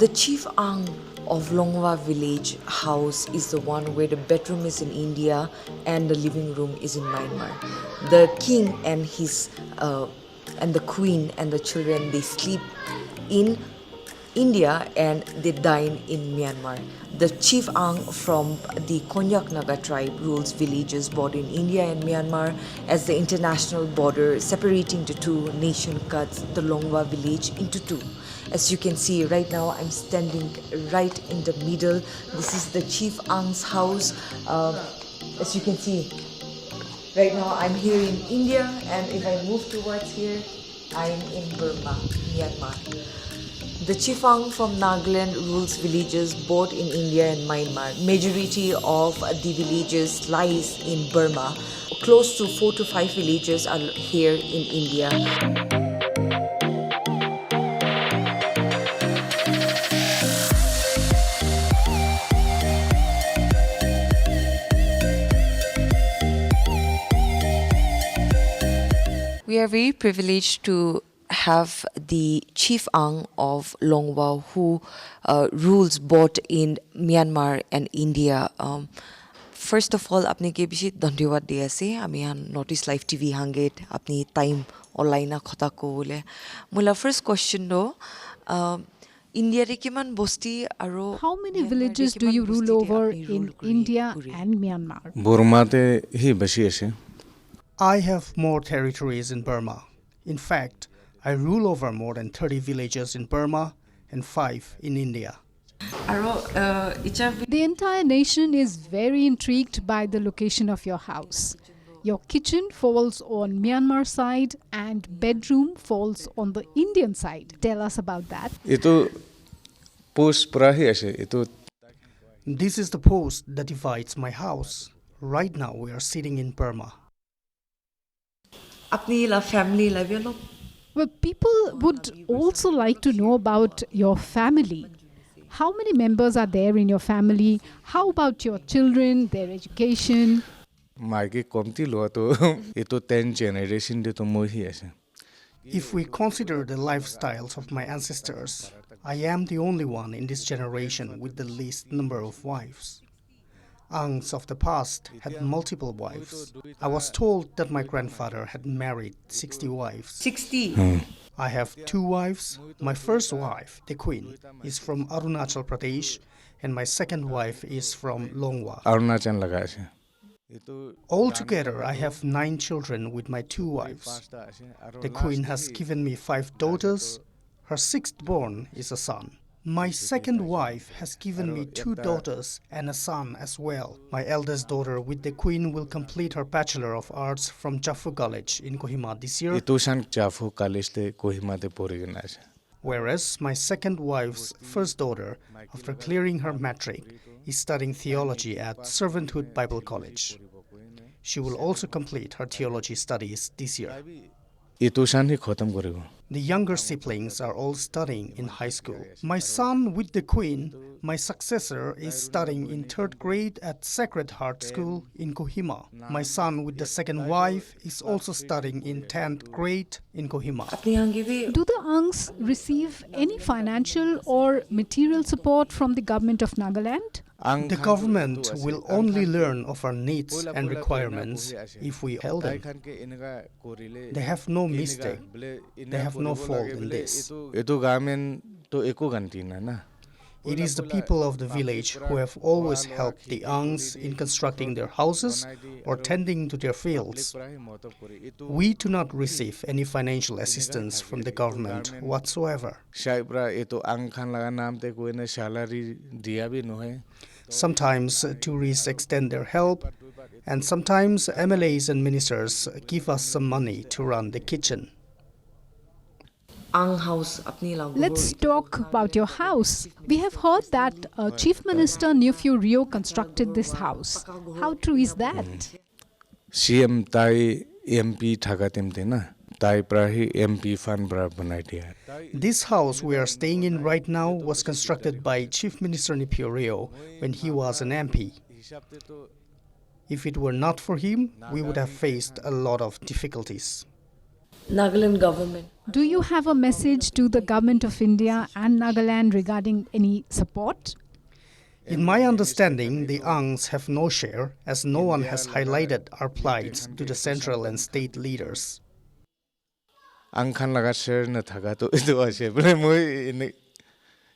The chief Angh of Longwa village house is the one where the bedroom is in India and the living room is in Myanmar. The king and his and the queen and the children, they sleep in India and they dine in Myanmar. The chief Angh from the Konyak Naga tribe rules villages border in India and Myanmar as the international border separating the two nation cuts the Longwa village into two. As you can see right now, I'm standing right in the middle. This is the chief Angh's house. As you can see, right now I'm here in India, and if I move towards here, I'm in Burma, Myanmar. The chief Angh from Nagaland rules villages both in India and Myanmar. Majority of the villages lies in Burma. Close to 4 to 5 villages are here in India. We are very privileged to have the chief Angh of Longwa who rules both in Myanmar and India. First of all, apni ke bishi dhanyawad diya ase. Ami han notice live TV hanget apni time online na khota ko bole. Mula first question do India re kiman bosti aro how many villages do you rule over in India and Myanmar? Burma te hi bashi ase. I have more territories in Burma. In fact, I rule over more than 30 villages in Burma and 5 in India. The entire nation is very intrigued by the location of your house. Your kitchen falls on Myanmar side and bedroom falls on the Indian side. Tell us about that. Ito post prahi ase. Ito. This is the post that divides my house. Right now we are sitting in Burma. Well, people would also like to know about your family. How many members are there in your family? How about your children, their education? Maike komti lo to ito 10 generation de to moi hi ase. If we consider the lifestyles of my ancestors, I am the only one in this generation with the least number of wives. Anghs of the past had multiple wives. I was told that my grandfather had married 60 wives. 60? I have 2 wives. My first wife, the queen, is from Arunachal Pradesh, and my second wife is from Longwa. Arunachal laga ase. Altogether, I have 9 children with my 2 wives. The queen has given me 5 daughters. Her 6th born is a son. My second wife has given me 2 daughters and a son as well. My eldest daughter with the queen will complete her Bachelor of Arts from Jaffo College in Kohima this year. Itusan Jaffo College te Kohima te porigena ase. Whereas my second wife's first daughter, after clearing her matric, is studying theology at Servanthood Bible College. She will also complete her theology studies this year. Itusan hi khatam garego. The younger siblings are all studying in high school. My son with the queen, my successor, is studying in 3rd grade at Sacred Heart School in Kohima. My son with the second wife is also studying in 10th grade in Kohima. Do the Anghs receive any financial or material support from the government of Nagaland? The government will only learn of our needs and requirements if we help them. They have no mistake. They have no fault in this. It is the people of the village who have always helped the Anghs in constructing their houses or tending to their fields. We do not receive any financial assistance from the government whatsoever. Sometimes tourists extend their help, and sometimes MLAs and ministers give us some money to run the kitchen. Let's talk about your house. We have heard that Chief Minister Nephew Rio constructed this house. How true is that? CM tai MP thagatem te na. Tai prahi MP fan bra banai dia. This house we are staying in right now was constructed by Chief Minister Nephew Rio when he was an MP. If it were not for him, we would have faced a lot of difficulties. Nagaland government. Do you have a message to the government of India and Nagaland regarding any support? In my understanding, the Anghs have no share, as no one has highlighted our plights to the central and state leaders. Angh khan laga share na thaga to edu ase bole moi ene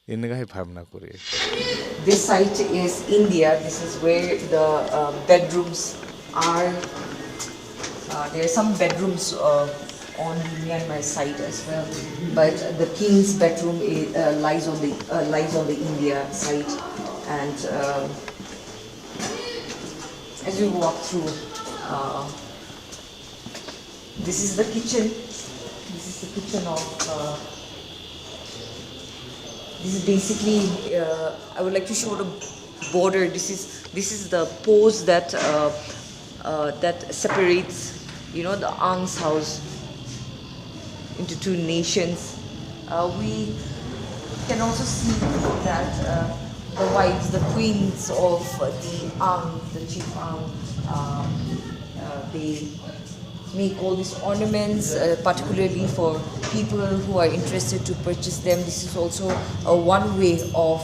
gai bhavna kore. This site is India. This is where the bedrooms are. There are some bedrooms on the Myanmar side as well, but the king's bedroom lies on the India side. And as you walk through, this is the kitchen. This is the kitchen of. This is basically. I would like to show the border. This is the pose that that separates, the Angh's house into two nations. We can also see that the wives, the queens of the Angh, the chief Angh, they make all these ornaments, particularly for people who are interested to purchase them. This is also one way of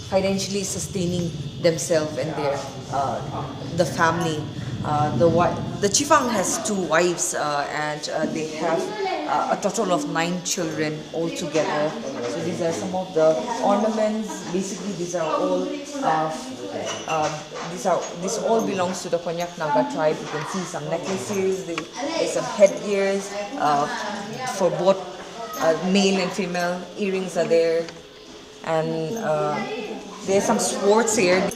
financially sustaining themselves and the family. The chief Angh has 2 wives and they have a total of 9 children altogether. So these are some of the ornaments. Basically, these are all this all belongs to the Konyak Naga tribe. You can see some necklaces, there's some headgears for both male and female. Earrings are there, and there's some swords here.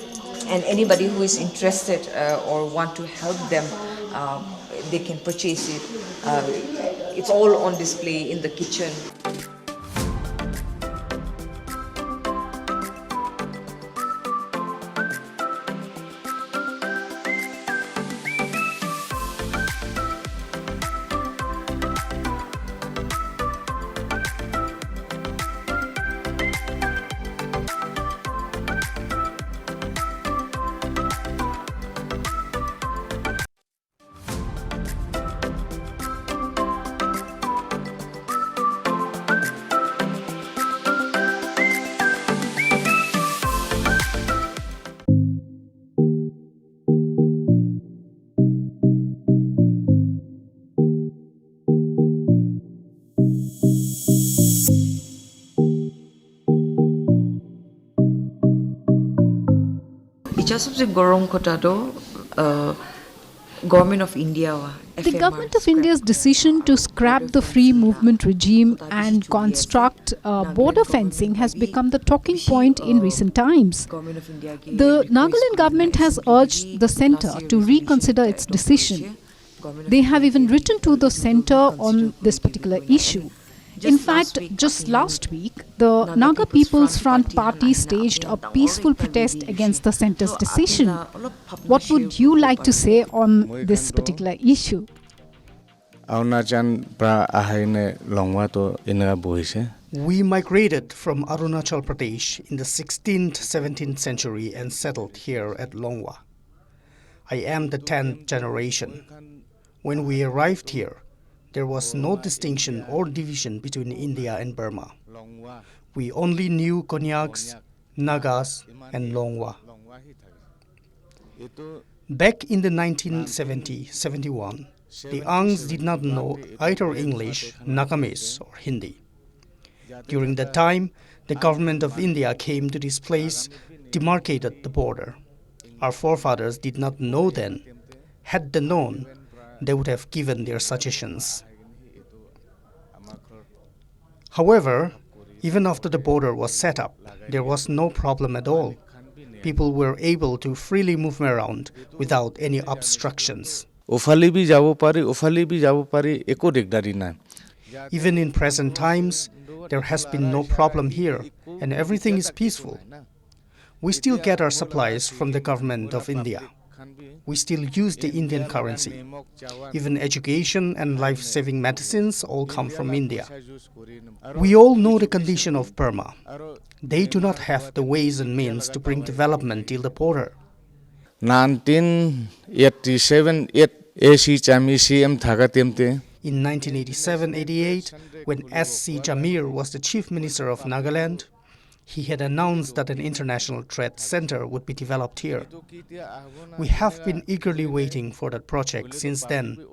And anybody who is interested or want to help them, they can purchase it. It's all on display in the kitchen. इच्छा सबसे गरम कोटा तो government of India. The government of India's decision to scrap the free movement regime and construct border fencing has become the talking point in recent times. The Nagaland government has urged the centre to reconsider its decision. They have even written to the centre on this particular issue. In fact, just last week, the Naga People's Front Party staged a peaceful protest against the centre's decision. What would you like to say on this particular issue? We migrated from Arunachal Pradesh in the 16th, 17th century and settled here at Longwa. I am the 10th generation. When we arrived here, there was no distinction or division between India and Burma. We only knew Konyaks, Nagas, and Longwa. Back in the 1970-71, the Anghs did not know either English, Nagamese, or Hindi. During that time, the government of India came to this place, demarcated the border. Our forefathers did not know then. Had they known, they would have given their suggestions. However, even after the border was set up, there was no problem at all. People were able to freely move around without any obstructions. Even in present times, there has been no problem here, and everything is peaceful. We still get our supplies from the government of India. We still use the Indian currency. Even education and life-saving medicines all come from India. We all know the condition of Burma. They do not have the ways and means to bring development till the border. 1987, AC chami CM thaga temte. In 1987-88, when S.C. Jamir was the Chief Minister of Nagaland, he had announced that an international trade center would be developed here. We have been eagerly waiting for that project since then.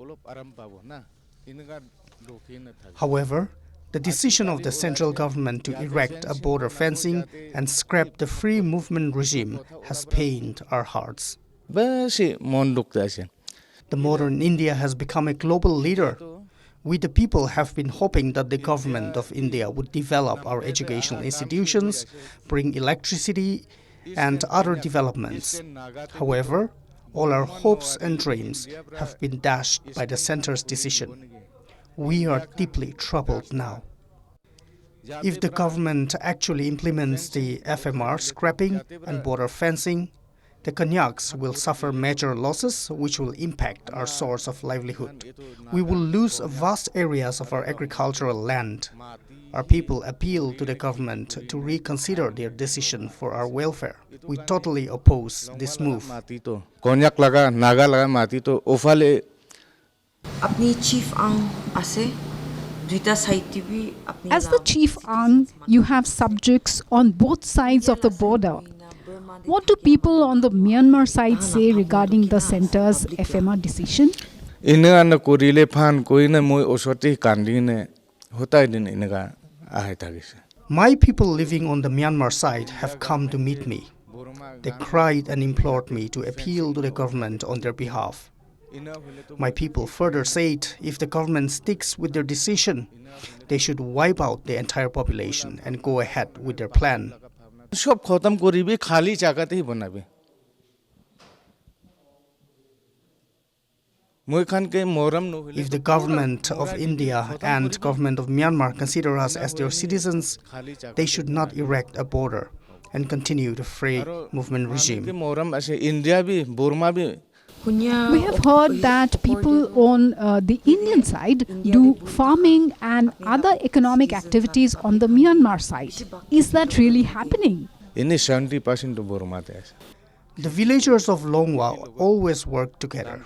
However, the decision of the central government to erect a border fencing and scrap the free movement regime has pained our hearts. Basi mon dukta ase. The modern India has become a global leader. We the people have been hoping that the government of India would develop our educational institutions, bring electricity and other developments. However, all our hopes and dreams have been dashed by the center's decision. We are deeply troubled now. If the government actually implements the FMR scrapping and border fencing, the Konyaks will suffer major losses which will impact our source of livelihood. We will lose vast areas of our agricultural land. Our people appeal to the government to reconsider their decision for our welfare. We totally oppose this move. Konyak laga, naga laga mati to ofale. Apni chief Angh ase, duita side TV. As the chief Angh, you have subjects on both sides of the border. What do people on the Myanmar side say regarding the center's FMR decision? Ina na korile phan koi na moi osoti kandi ne hota din inaga ahe tagise. My people living on the Myanmar side have come to meet me. They cried and implored me to appeal to the government on their behalf. My people further said if the government sticks with their decision, they should wipe out the entire population and go ahead with their plan. Shop khotam koribi khali jagate hi banabe. If the government of India and government of Myanmar consider us as their citizens, they should not erect a border and continue the free movement regime. We have heard that people on the Indian side do farming and other economic activities on the Myanmar side. Is that really happening? Ini 70% to Burma te ase. The villagers of Longwa always work together.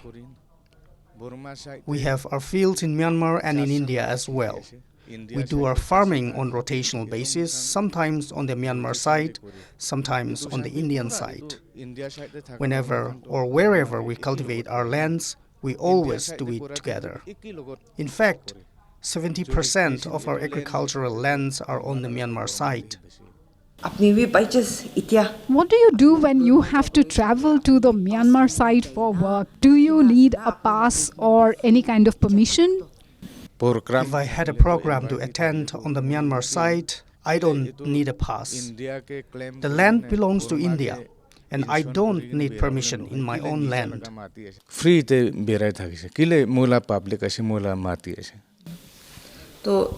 We have our fields in Myanmar and in India as well. We do our farming on rotational basis, sometimes on the Myanmar side, sometimes on the Indian side. Whenever or wherever we cultivate our lands, we always do it together. In fact, 70% of our agricultural lands are on the Myanmar side. What do you do when you have to travel to the Myanmar side for work? Do you need a pass or any kind of permission? If I had a program to attend on the Myanmar side, I don't need a pass. The land belongs to India, and I don't need permission in my own land. Free te berai thagise. Kile mula public ase mula mati ase. Don't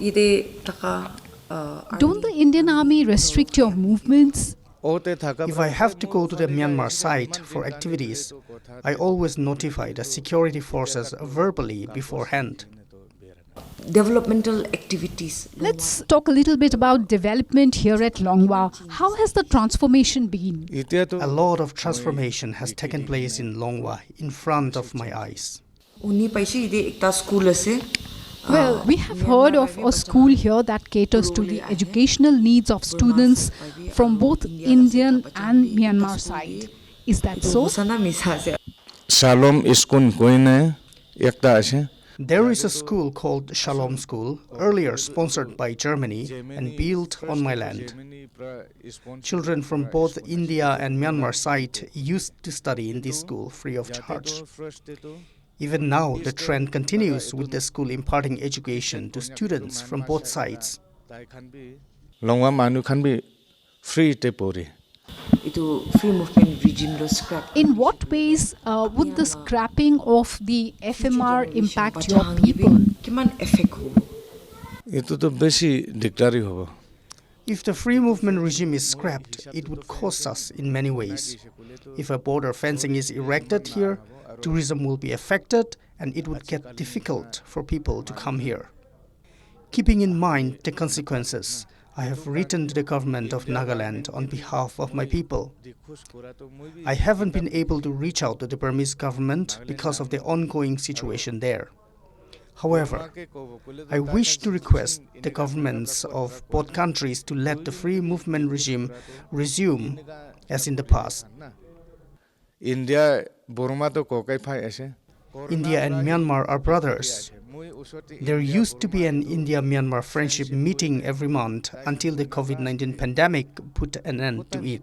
the Indian Army restrict your movements? If I have to go to the Myanmar site for activities, I always notify the security forces verbally beforehand. Developmental activities. Let's talk a little bit about development here at Longwa. How has the transformation been? A lot of transformation has taken place in Longwa in front of my eyes. Well, we have heard of a school here that caters to the educational needs of students from both Indian and Myanmar side. Is that so? Shalom iskun koine ekta ase. There is a school called Shalom School, earlier sponsored by Germany and built on my land. Children from both India and Myanmar side used to study in this school free of charge. Even now, the trend continues with the school imparting education to students from both sides. Longwa manu khan bi free te pori. Free movement regime scrap. In what ways would the scrapping of the FMR impact your people? Ito to beshi dictatory hobo. If the free movement regime is scrapped, it would cost us in many ways. If a border fencing is erected here, tourism will be affected and it would get difficult for people to come here. Keeping in mind the consequences, I have written to the government of Nagaland on behalf of my people. I haven't been able to reach out to the Burmese government because of the ongoing situation there. However, I wish to request the governments of both countries to let the free movement regime resume as in the past. India Burma to kokai phai ase. India and Myanmar are brothers. There used to be an India-Myanmar friendship meeting every month until the COVID-19 pandemic put an end to it.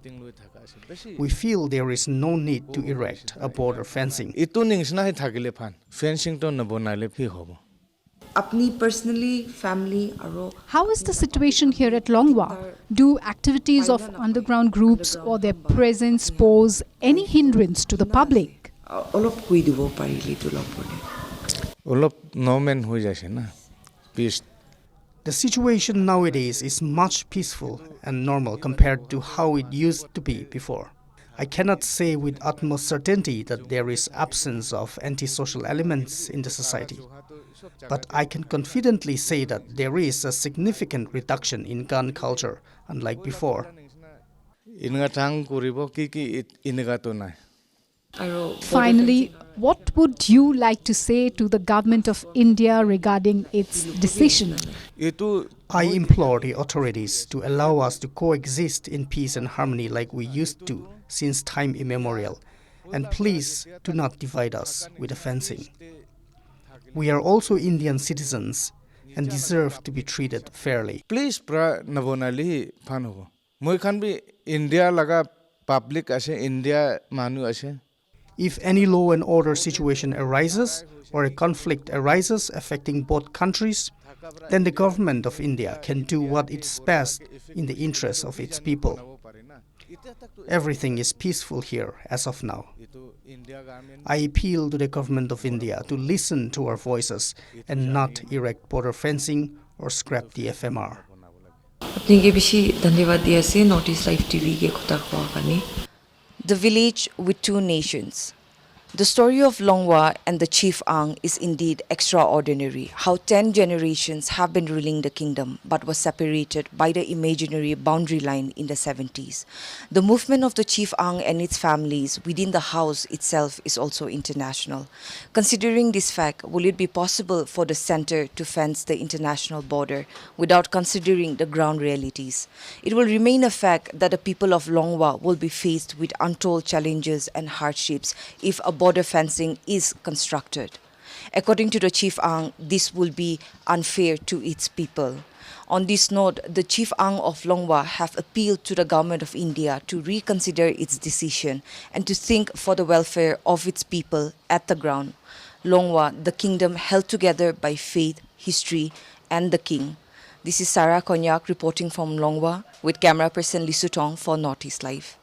We feel there is no need to erect a border fencing. Itu ningsna hai thagile phan. Fencing to na bonale phi hobo. Apni personally, family, aro How is the situation here at Longwa? Do activities of underground groups or their presence pose any hindrance to the public? olop kui dibo parile to lopone. Olop no man hui jaise na. Peace. The situation nowadays is much peaceful and normal compared to how it used to be before. I cannot say with utmost certainty that there is absence of antisocial elements in the society, but I can confidently say that there is a significant reduction in gun culture, unlike before. Inga thang kuribo ki inga to nai. Finally, what would you like to say to the government of India regarding its decision? Itu I implore the authorities to allow us to coexist in peace and harmony like we used to since time immemorial, and please do not divide us with a fencing. We are also Indian citizens and deserve to be treated fairly. please pra nabonali phan hobo. Moi khan bi India laga public ase, India manu ase. If any law and order situation arises or a conflict arises affecting both countries, then the government of India can do what is best in the interest of its people. Everything is peaceful here as of now. I appeal to the government of India to listen to our voices and not erect border fencing or scrap the FMR. apni ke bishi dhanyawad diya ase Notice Live TV ke khotar kwa kani. The village with two nations. The story of Longwa and the chief Angh is indeed extraordinary. How 10 generations have been ruling the kingdom but was separated by the imaginary boundary line in the 70s. The movement of the chief Angh and its families within the house itself is also international. Considering this fact, will it be possible for the center to fence the international border without considering the ground realities? It will remain a fact that the people of Longwa will be faced with untold challenges and hardships if a border fencing is constructed. According to the chief Angh, this will be unfair to its people. On this note, the chief Angh of Longwa have appealed to the government of India to reconsider its decision and to think for the welfare of its people at the ground. Longwa, the kingdom held together by faith, history, and the king. This is Sarah Konyak reporting from Longwa with camera person Lisutong for Northeast Live.